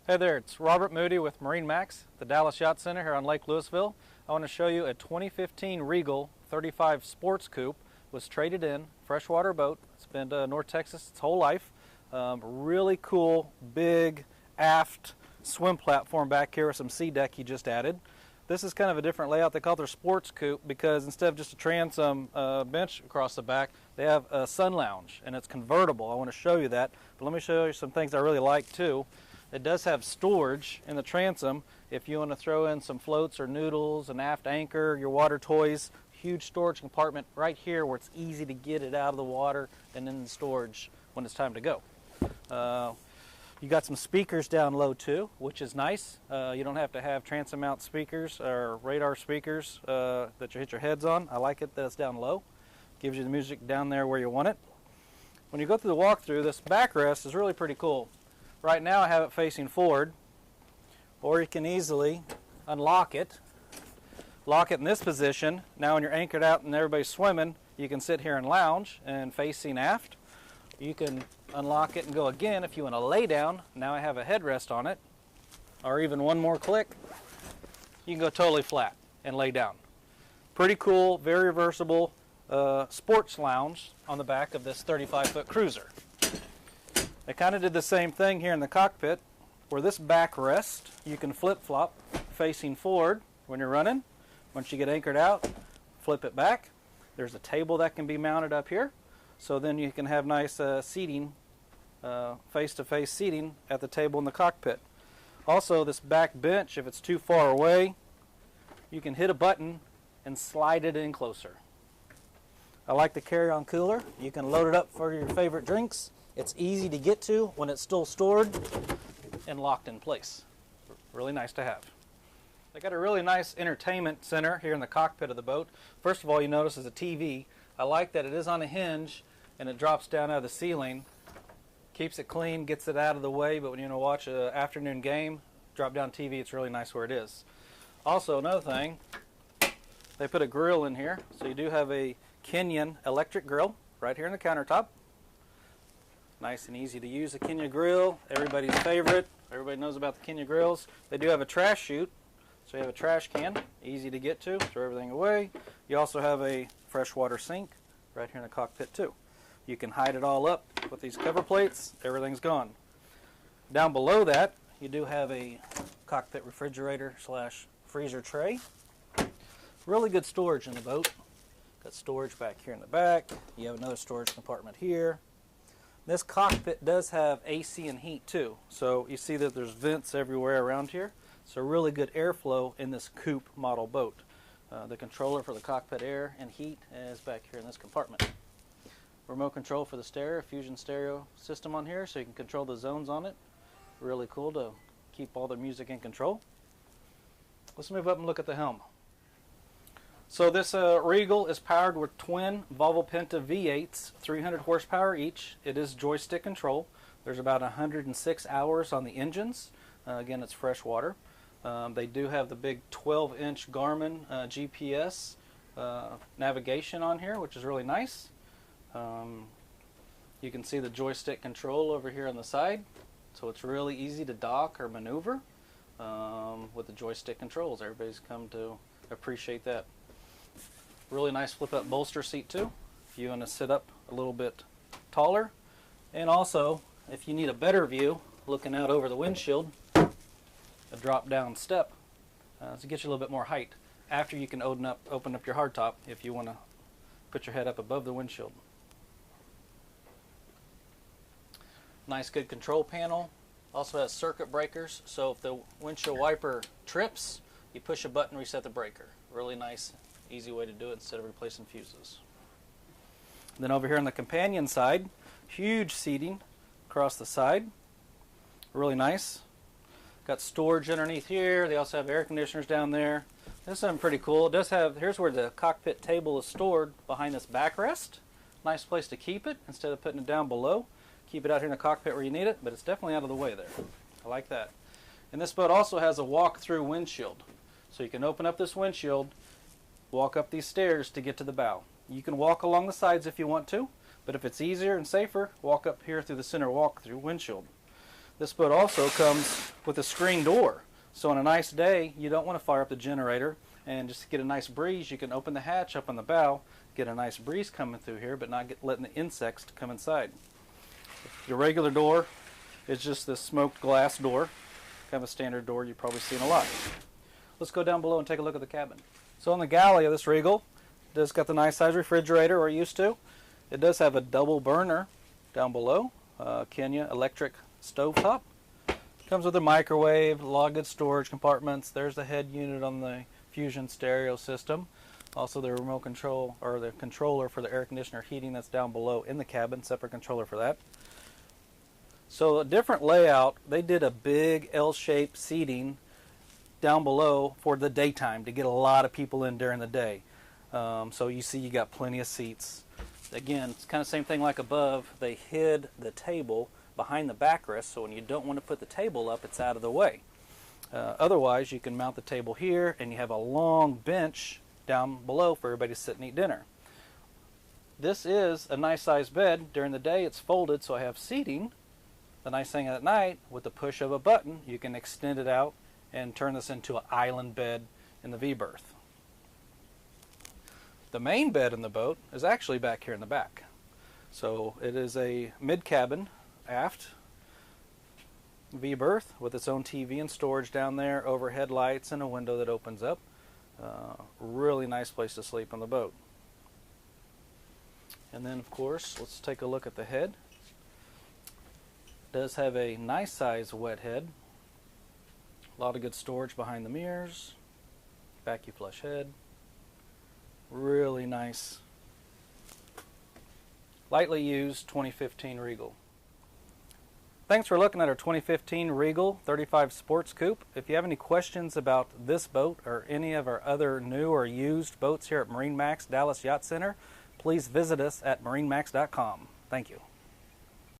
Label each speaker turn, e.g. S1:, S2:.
S1: Hey there, it's Robert Moody with MarineMax, the Dallas Yacht Center here on Lake Louisville. I want to show you a 2015 Regal 35 Sports Coupe. Was traded in, freshwater boat. It's been to North Texas its whole life. Really cool, big, aft swim platform back here with some sea deck he just added. This is kind of a different layout. They call it their Sports Coupe because instead of just a transom bench across the back, they have a sun lounge, and it's convertible. I want to show you that, but let me show you some things I really like too. It does have storage in the transom if you want to throw in some floats or noodles, an aft anchor, your water toys. Huge storage compartment right here where it's easy to get it out of the water and in the storage when it's time to go. You got some speakers down low too, which is nice. You don't have to have transom mount speakers or radar speakers that you hit your heads on. I like it that it's down low. Gives you the music down there where you want it. When you go through the walkthrough, this backrest is really pretty cool. Right now I have it facing forward, or you can easily unlock it. Lock it in this position. Now when you're anchored out and everybody's swimming, you can sit here and lounge and facing aft. You can unlock it and go again if you want to lay down. Now I have a headrest on it. Or even one more click, you can go totally flat and lay down. Pretty cool, very reversible sports lounge on the back of this 35-foot cruiser. They kind of did the same thing here in the cockpit, where this backrest you can flip-flop facing forward when you're running. Once you get anchored out, flip it back. There's a table that can be mounted up here, so then you can have nice seating, face-to-face seating at the table in the cockpit. Also, this back bench, if it's too far away, you can hit a button and slide it in closer. I like the carry-on cooler. You can load it up for your favorite drinks. It's easy to get to when it's still stored and locked in place. Really nice to have. They got a really nice entertainment center here in the cockpit of the boat. First of all, you notice is a TV. I like that it is on a hinge and it drops down out of the ceiling. Keeps it clean, gets it out of the way, but when you want to watch an afternoon game, drop down TV, it's really nice where it is. Also, another thing, they put a grill in here. So you do have a Kenyan electric grill right here in the countertop. Nice and easy to use, a Kenya grill, everybody's favorite. Everybody knows about the Kenya grills. They do have a trash chute, so you have a trash can, easy to get to, throw everything away. You also have a freshwater sink right here in the cockpit too. You can hide it all up with these cover plates, everything's gone. Down below that, you do have a cockpit refrigerator slash freezer tray. Really good storage in the boat. Got storage back here in the back. You have another storage compartment here. This cockpit does have AC and heat too, so you see that there's vents everywhere around here. So really good airflow in this coupe model boat. The controller for the cockpit air and heat is back here in this compartment. Remote control for the stereo, fusion stereo system on here, so you can control the zones on it. Really cool to keep all the music in control. Let's move up and look at the helm. So this Regal is powered with twin Volvo Penta V8s, 300 horsepower each. It is joystick control. There's about 106 hours on the engines. Again, it's freshwater. They do have the big 12-inch Garmin GPS navigation on here, which is really nice. You can see the joystick control over here on the side. So it's really easy to dock or maneuver with the joystick controls. Everybody's come to appreciate that. Really nice flip-up bolster seat too, if you want to sit up a little bit taller. And also, if you need a better view, looking out over the windshield, a drop-down step to get you a little bit more height. After you can open up your hardtop if you want to put your head up above the windshield. Nice, good control panel. Also has circuit breakers, so if the windshield wiper trips, you push a button, reset the breaker. Really nice, easy way to do it instead of replacing fuses. Then over here on the companion side, huge seating across the side. Really nice. Got storage underneath here. They also have air conditioners down there. This is something pretty cool. It does have, here's where the cockpit table is stored behind this backrest. Nice place to keep it instead of putting it down below. Keep it out here in the cockpit where you need it, but it's definitely out of the way there. I like that. And this boat also has a walk-through windshield. So you can open up this windshield, walk up these stairs to get to the bow. You can walk along the sides if you want to, but if it's easier and safer, walk up here through the center walk-through windshield. This boat also comes with a screen door. So on a nice day, you don't want to fire up the generator, and just to get a nice breeze, you can open the hatch up on the bow, get a nice breeze coming through here, but not letting the insects come inside. Your regular door is just this smoked glass door, kind of a standard door you've probably seen a lot. Let's go down below and take a look at the cabin. So on the galley of this Regal, it does got the nice size refrigerator we're used to. It does have a double burner down below, Kenya electric stovetop. Comes with a microwave, a lot of good storage compartments. There's the head unit on the Fusion stereo system. Also the remote control, or the controller for the air conditioner heating that's down below in the cabin, separate controller for that. So a different layout, they did a big L-shaped seating down below for the daytime to get a lot of people in during the day. So you see you got plenty of seats. Again, it's kind of same thing like above. They hid the table behind the backrest, so when you don't want to put the table up, it's out of the way. Otherwise, you can mount the table here, and you have a long bench down below for everybody to sit and eat dinner. This is a nice sized bed. During the day, it's folded, so I have seating. The nice thing at night, with the push of a button, you can extend it out and turn this into an island bed in the V-berth. The main bed in the boat is actually back here in the back. So it is a mid-cabin aft V-berth with its own TV and storage down there, overhead lights, and a window that opens up. Really nice place to sleep on the boat. And then, of course, let's take a look at the head. It does have a nice size wet head. A lot of good storage behind the mirrors. Vacuum flush head. Really nice. Lightly used 2015 Regal. Thanks for looking at our 2015 Regal 35 Sports Coupe. If you have any questions about this boat or any of our other new or used boats here at MarineMax Dallas Yacht Center, please visit us at MarineMax.com. Thank you.